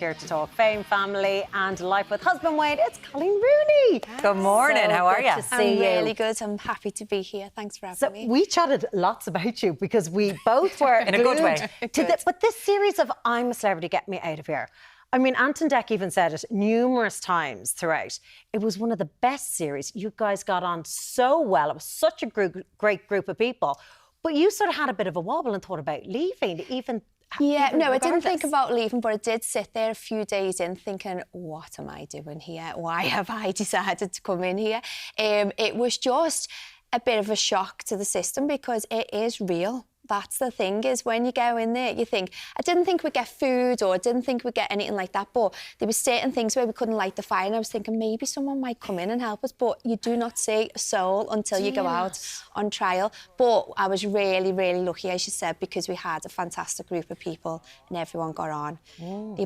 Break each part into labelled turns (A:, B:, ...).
A: Here to talk fame, family and life with husband Wade. It's Coleen Rooney.
B: Good morning, how are you?
C: I'm really good. I'm happy to be here. Thanks for having me.
A: We chatted lots about you because we both were
B: in a good way.
A: But this series of I'm a Celebrity, Get Me Out of Here. I mean, Anton Deck even said it numerous times throughout. It was one of the best series. You guys got on so well. It was such a great group of people. But you sort of had a bit of a wobble and thought about leaving,
C: Yeah, no, I didn't think about leaving, but I did sit there a few days in thinking, what am I doing here? Why have I decided to come in here? It was just a bit of a shock to the system because it is real. That's the thing, is when you go in there, you think, I didn't think we'd get food or I didn't think we'd get anything like that, but there were certain things where we couldn't light the fire and I was thinking maybe someone might come in and help us, but you do not see a soul until you go out on trial. But I was really, really lucky, as you said, because we had a fantastic group of people and everyone got on.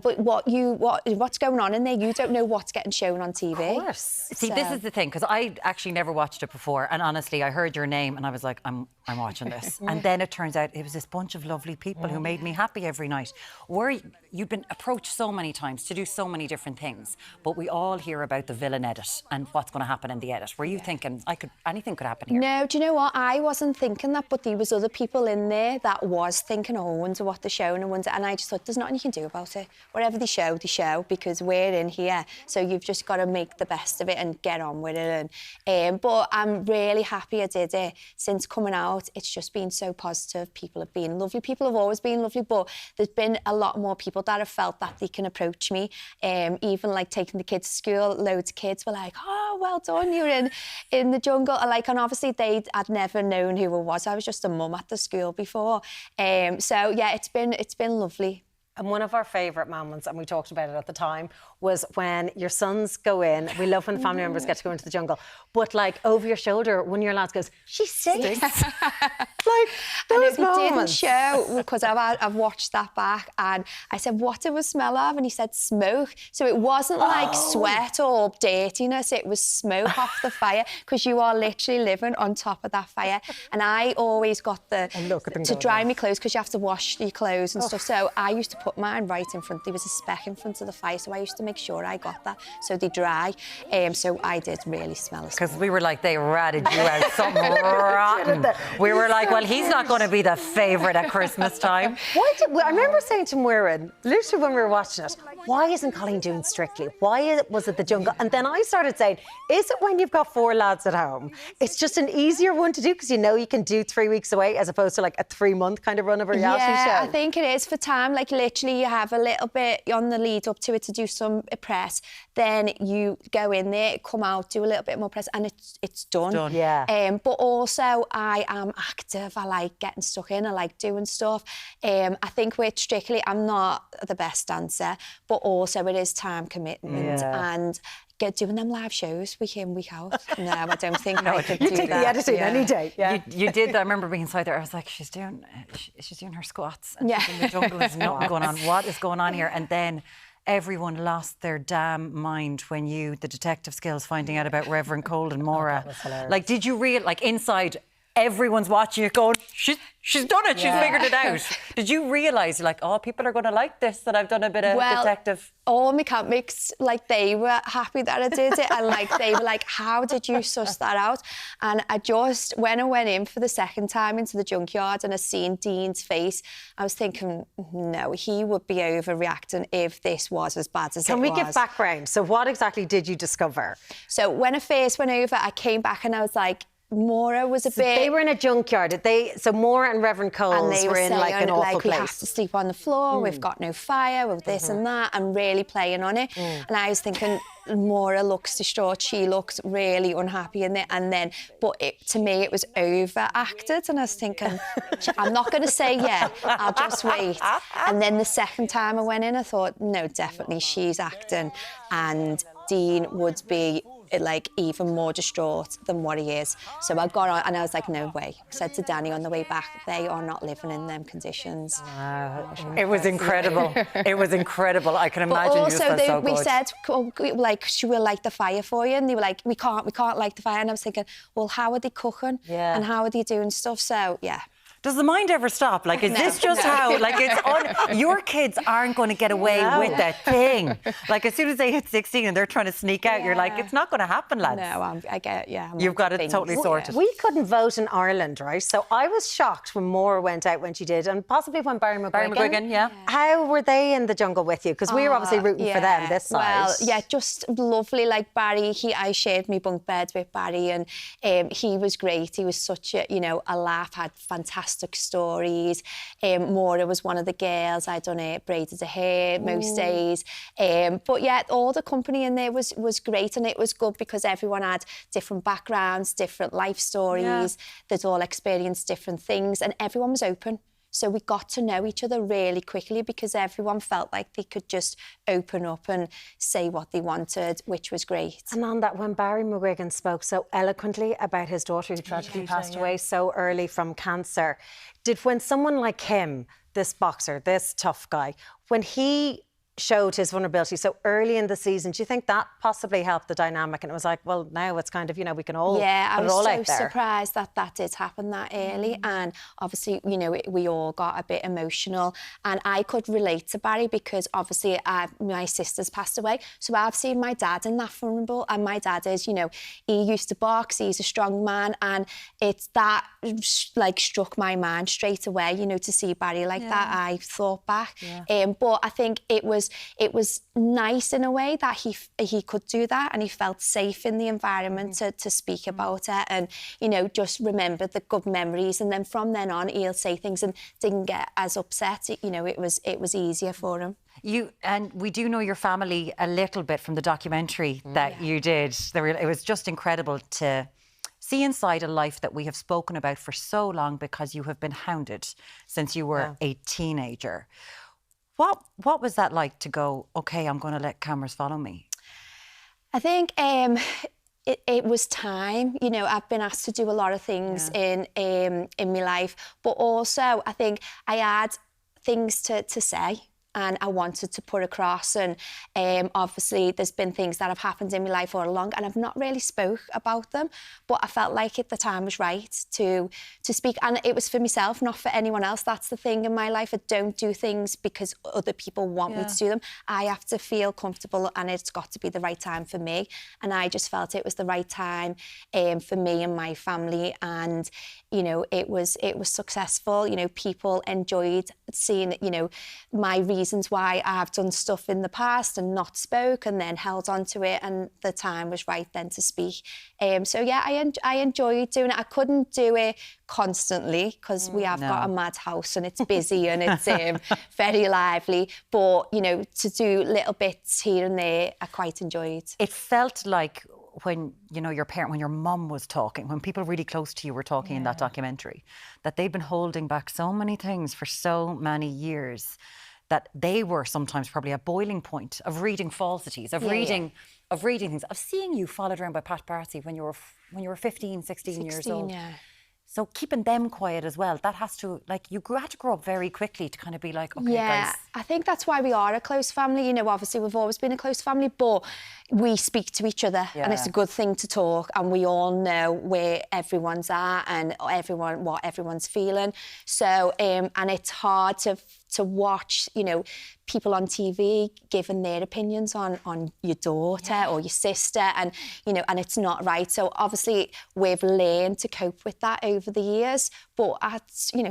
C: But what's going on in there, you don't know what's getting shown on TV.
A: Of course.
B: See, this is the thing, because I actually never watched it before, and honestly, I heard your name and I was like, I'm watching this. And then it turns out it was this bunch of lovely people who made me happy every night. You've been approached so many times to do so many different things, but we all hear about the villain edit and what's going to happen in the edit. Were you thinking anything could happen here?
C: No, do you know what? I wasn't thinking that, but there was other people in there that was thinking, oh, I wonder what they're showing, and I just thought, there's nothing you can do about it. Whatever they show, because we're in here. So you've just got to make the best of it and get on with it. But I'm really happy I did it. Since coming out, it's just been so positive. People have been lovely. People have always been lovely, but there's been a lot more people that have felt that they can approach me. Even like taking the kids to school, loads of kids were like, oh, well done, you're in the jungle. And obviously I'd never known who I was. I was just a mum at the school before. So yeah, it's been lovely.
A: And one of our favourite moments, and we talked about it at the time, was when your sons go in. We love when family members get to go into the jungle. But, like, over your shoulder, one of your lads goes, she stinks. Like, those
C: and it
A: moments.
C: Didn't show, because I've watched that back, and I said, what did it smell of? And he said, smoke. So it wasn't like sweat or dirtiness. It was smoke off the fire, because you are literally living on top of that fire. And I always got to dry my clothes, because you have to wash your clothes and stuff. So I used to put mine right in front. There was a speck in front of the fire, so I used to make sure I got that so they dry. So I did really smell it.
B: Because we were like, they ratted you out something rotten. We were like, well, he's not going to be the favourite at Christmas time.
A: I remember saying to Maura, literally when we were watching it, why isn't Coleen doing Strictly? Why was it the jungle? And then I started saying, is it when you've got 4 lads at home? It's just an easier one to do because you know you can do 3 weeks away as opposed to like a 3-month kind of run of a reality show.
C: Yeah, I think it is for time. Like literally you have a little bit on the lead up to it to do some press, then you go in there, come out, do a little bit more press, and it's done.
B: Done.
A: Yeah.
C: But also I am active. I like getting stuck in. I like doing stuff. I think with Strictly, I'm not the best dancer, but also it is time commitment and doing them live shows week in, week out. No, I don't think I could do that.
A: You take the editing any day. Yeah.
B: You did. I remember being inside there. I was like, she's doing her squats. And she's in the jungle. There's nothing going on. What is going on here? And then everyone lost their damn mind when the detective skills, finding out about Reverend Cole and Maura.
A: That was hilarious.
B: Like, did you inside, everyone's watching you going, she's done it, she's figured it out. Did you realise, like, oh, people are going to like this, that I've done a bit of detective?
C: All my comics, like, they were happy that I did it, and like they were like, how did you suss that out? And when I went in for the second time into the junkyard and I seen Dean's face, I was thinking, no, he would be overreacting if this was as bad as it was.
A: Can we give background? So what exactly did you discover?
C: So when I first went over, I came back and I was like, Maura was a bit...
A: They were in a junkyard. So Maura and Reverend Coles were in like an awful place.
C: We have to sleep on the floor, we've got no fire, with this and that, and really playing on it. And I was thinking, Maura looks distraught, she looks really unhappy in it, but to me it was overacted, and I was thinking, I'm not going to say I'll just wait. And then the second time I went in, I thought, no, definitely she's acting, and Dean would be like even more distraught than what he is. So I got on and I was like, no way. I said to Danny on the way back, they are not living in them conditions.
B: It was incredible. It was incredible. I can imagine.
C: But also,
B: so
C: we said, like, she will light the fire for you, and they were like, we can't light the fire. And I was thinking, well, how are they cooking? And how are they doing stuff? So yeah.
B: Does the mind ever stop? Like, is this just how, like, your kids aren't going to get away with that thing. Like, as soon as they hit 16 and they're trying to sneak out, you're like, it's not going to happen, lads.
C: No, I get,
B: You've got it totally sorted.
A: We couldn't vote in Ireland, right? So I was shocked when Maura went out when she did, and possibly when Barry McGuigan.
B: Yeah.
A: How were they in the jungle with you? Because we were obviously rooting for them this side.
C: Well, yeah, just lovely. Like Barry, I shared my bunk beds with Barry, and he was great. He was such a, a laugh, had fantastic stories. Maura was one of the girls. I'd done it, braided her hair most days. But yeah, all the company in there was great, and it was good because everyone had different backgrounds, different life stories. They'd all experienced different things, and everyone was open. So we got to know each other really quickly because everyone felt like they could just open up and say what they wanted, which was great.
A: And on that, when Barry McGuigan spoke so eloquently about his daughter who tragically passed away so early from cancer, when someone like him, this boxer, this tough guy, when he showed his vulnerability so early in the season, do you think that possibly helped the dynamic? And it was like, well, now it's kind of, we can all put it all out there.
C: Yeah, I was so surprised that did happen that early. And obviously, we all got a bit emotional. And I could relate to Barry because obviously my sister's passed away. So I've seen my dad in that vulnerable. And my dad is, he used to box, he's a strong man. And it's that, like, struck my mind straight away, to see Barry like that. I thought back. But I think it was nice in a way that he could do that, and he felt safe in the environment to speak about it, and just remembered the good memories, and then from then on he'll say things and didn't get as upset. It was easier for him.
B: And we do know your family a little bit from the documentary that you did. It was just incredible to see inside a life that we have spoken about for so long because you have been hounded since you were a teenager. What was that like to go, okay, I'm going to let cameras follow me?
C: I think it was time. I've been asked to do a lot of things in my life, but also I think I had things to say. And I wanted to put across, and obviously there's been things that have happened in my life all along, and I've not really spoke about them, but I felt like the time was right to speak, and it was for myself, not for anyone else. That's the thing in my life. I don't do things because other people want me to do them. I have to feel comfortable, and it's got to be the right time for me, and I just felt it was the right time for me and my family, and it was successful. People enjoyed seeing my reasons why I've done stuff in the past and not spoke, and then held on to it, and the time was right then to speak. So yeah, I enjoyed doing it. I couldn't do it constantly because we have got a mad house and it's busy and it's very lively, but to do little bits here and there, I quite enjoyed.
B: It felt like when when your mum was talking, when people really close to you were talking in that documentary, that they'd been holding back so many things for so many years, that they were sometimes probably a boiling point of reading falsities, of reading things, of seeing you followed around by paparazzi when you were 15, 16 years old. So keeping them quiet as well, that has to, you had to grow up very quickly to kind of be like, okay, guys.
C: I think that's why we are a close family. Obviously we've always been a close family, but we speak to each other, and it's a good thing to talk, and we all know where everyone's at and what everyone's feeling. So, and it's hard to watch, people on TV giving their opinions on your daughter or your sister, and and it's not right. So obviously we've learned to cope with that over the years, but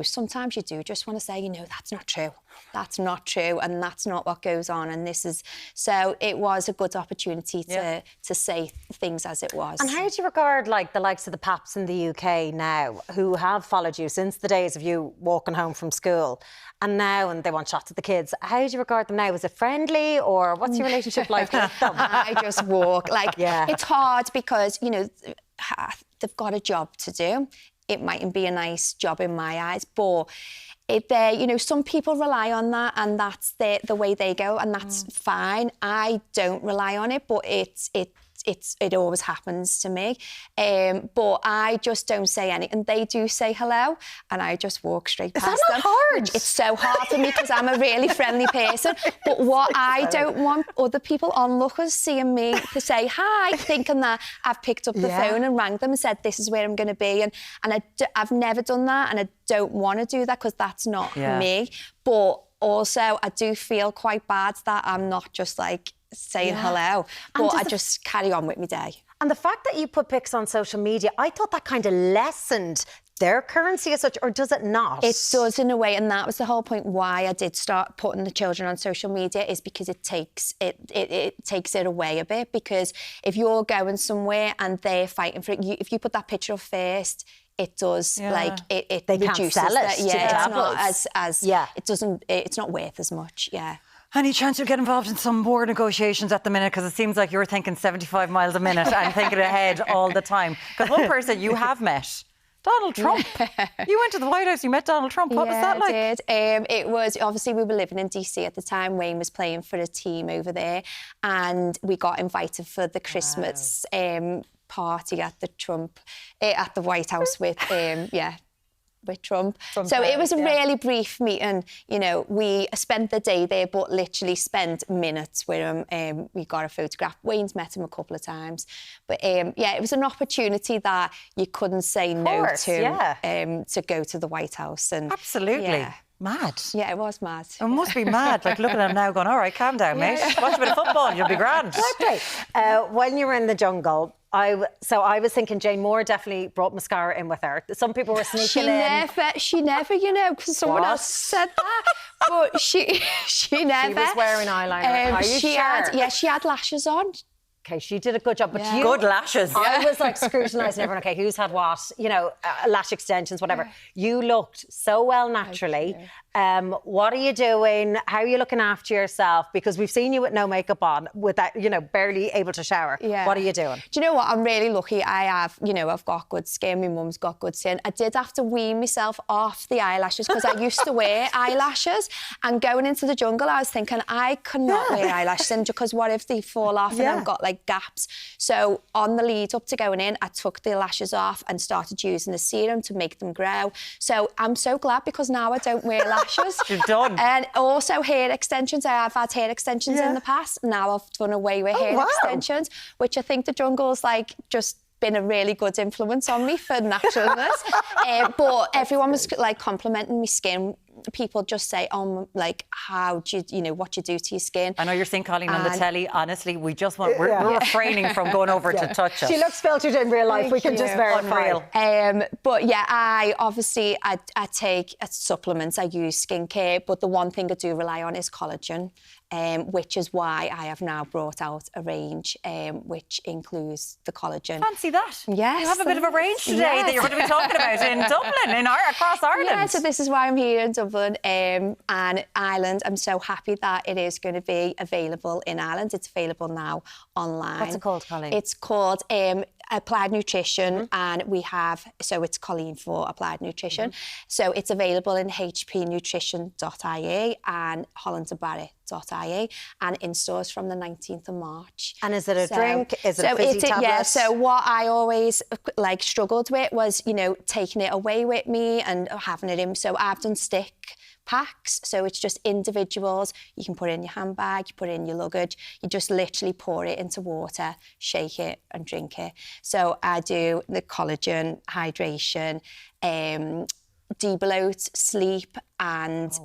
C: sometimes you do just want to say, that's not true. That's not true, and that's not what goes on, and this is... So it was a good opportunity to say things as it was.
A: And how do you regard the likes of the Paps in the UK now, who have followed you since the days of you walking home from school, and they want shots of the kids? How do you regard them now? Is it friendly, or what's your relationship like with them?
C: I just walk. It's hard because, they've got a job to do. It mightn't be a nice job in my eyes, but some people rely on that, and that's the way they go, and that's fine. I don't rely on it, but it always happens to me. But I just don't say anything. They do say hello, and I just walk straight past them.
A: Is that not hard?
C: It's so hard for me because I'm a really friendly person. But what I don't want other people onlookers seeing me to say hi, thinking that I've picked up the phone and rang them and said, this is where I'm going to be. And I've never done that, and I don't want to do that because that's not me. But also, I do feel quite bad that I'm not just like saying hello, but I just carry on with my day.
A: And the fact that you put pics on social media, I thought that kind of lessened their currency as such, or does it not?
C: It does in a way, and that was the whole point why I did start putting the children on social media, is because it takes it away a bit. Because if you're going somewhere and they're fighting for it, if you put that picture up first, it does like it
A: they
C: reduces
A: can't sell it.
C: It's not it's not worth as much. Yeah.
B: Any chance you'll get involved in some war negotiations at the minute? Because it seems like you're thinking 75 miles a minute and thinking ahead all the time. Because one person you have met, Donald Trump. You went to the White House, you met Donald Trump. What was that like?
C: I did. It was, obviously we were living in DC at the time. Wayne was playing for a team over there, and we got invited for the Christmas party at the White House with with Trump. So it was a really brief meeting. You know, we spent the day there, but literally spent minutes with him. We got a photograph. Wayne's met him a couple of times. But it was an opportunity that you couldn't say no to go to the White House. And
B: absolutely.
C: Yeah.
B: Mad.
C: Yeah, it was mad.
B: It must be mad. Like, looking at him now going, all right, calm down, mate. Watch a bit of football, you'll be grand.
A: Exactly. When you were in the jungle, I was thinking Jane Moore definitely brought mascara in with her. Some people were sneaking in.
C: She never, you know, because someone else said that. But she never.
A: She was wearing eyeliner. Are you sure?
C: She had lashes on.
A: Okay, she did a good job, but you...
B: Good lashes.
A: I was like scrutinising everyone, okay, who's had what, you know, lash extensions, whatever. You looked so well naturally. What are you doing? How are you looking after yourself? Because we've seen you with no makeup on, with that, you know, barely able to shower.
C: Yeah.
A: What are you doing?
C: Do you know what? I'm really lucky. I have, you know, I've got good skin. My mum's got good skin. I did have to wean myself off the eyelashes because I used to wear eyelashes. And going into the jungle, I was thinking, I cannot wear eyelashes in because what if they fall off and I've got like gaps? So on the lead up to going in, I took the lashes off and started using the serum to make them grow. So I'm so glad because now I don't wear lashes.
B: You're done.
C: And also hair extensions. I have had hair extensions in the past. Now I've done away with hair extensions, which I think the jungle's like just been a really good influence on me for naturalness. But everyone was like complimenting my skin. People just say, like, how do you know, what do you do to your skin?
B: I know you're seeing Coleen on the telly. Honestly, we just want, we're refraining from going over to touch us.
A: She looks filtered in real life. We can just verify.
B: Unreal.
C: But yeah, I take supplements. I use skincare, but the one thing I do rely on is collagen. Which is why I have now brought out a range which includes the collagen.
B: Fancy that.
C: Yes.
B: You have a bit of a range today that you're going to be talking about in Dublin, across Ireland.
C: Yeah, so this is why I'm here in Dublin and Ireland. I'm so happy that it is going to be available in Ireland. It's available now online.
A: What's it called, Coleen?
C: It's called Applied Nutrition, and we have, so it's Coleen for Applied Nutrition. So it's available in hpnutrition.ie and hollandandbarrett.ie and in stores from the 19th of March.
A: And is it a drink? Is it a fizzy tablet?
C: Yeah, so what I always like struggled with was, you know, taking it away with me and having it in. So I've done stick packs, so it's just individuals. You can put it in your handbag, you put it in your luggage, you just literally pour it into water, shake it and drink it. So I do the collagen, hydration, de-bloat, sleep and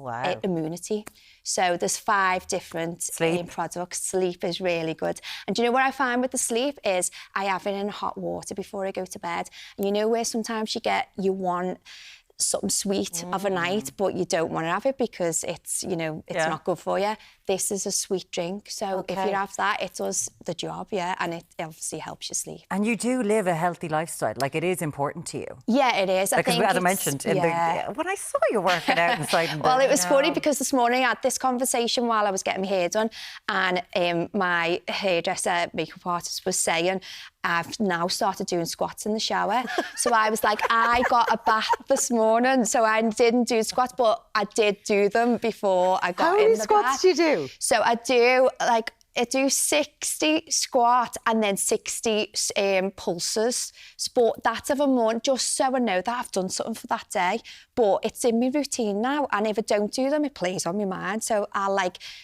C: immunity. So there's 5 different products. Sleep is really good. And do you know what I find with the sleep is I have it in hot water before I go to bed. And you know where sometimes you want something sweet of a night, but you don't want to have it because it's, you know, it's not good for you. This is a sweet drink, so if you have that, it does the job, and it obviously helps you sleep.
B: And you do live a healthy lifestyle, like it is important to you.
C: Yeah, it is.
B: Because as I mentioned, when I saw you working out inside.
C: Well, it was funny because this morning I had this conversation while I was getting my hair done, and my hairdresser, makeup artist, was saying, I've now started doing squats in the shower. So I was like, I got a bath this morning, so I didn't do squats, but I did do them before I got in the bath.
A: How many squats do you do?
C: So I do, like, I do 60 squat and then 60 pulses. But that's every morning, just so I know that I've done something for that day. But it's in my routine now, and if I don't do them, it plays on my mind. So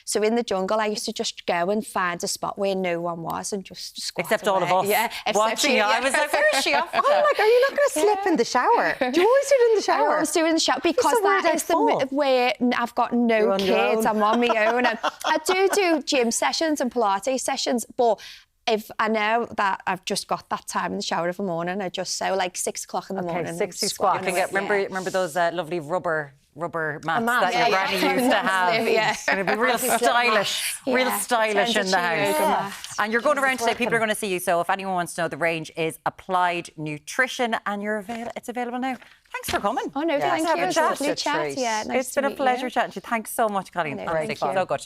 C: so in the jungle, I used to just go and find a spot where no one was and just squat
B: Except
C: away.
B: all of us watching you. I was like, where is she off?
A: I'm like, are you not going to slip in the shower? Do you always do it in the shower?
C: I always do it in the shower because
A: somewhere
C: that is the where I've got no kids. I'm on my own. And I do gym sessions and Pilates sessions, but if I know that I've just got that time in the shower every morning, I just so like 6 o'clock in the morning.
B: 60 squat. Remember those lovely rubber mats that your granny used to have. And it'd be real stylish, in the house. And you're going around today, people are going to see you. So if anyone wants to know, the range is Applied Nutrition, and it's available now. Thanks for coming.
C: Oh no, thank you. It was a lovely chat.
B: It's been a pleasure chatting to you. Thanks so much, Coleen.
C: Thank you.
B: So good.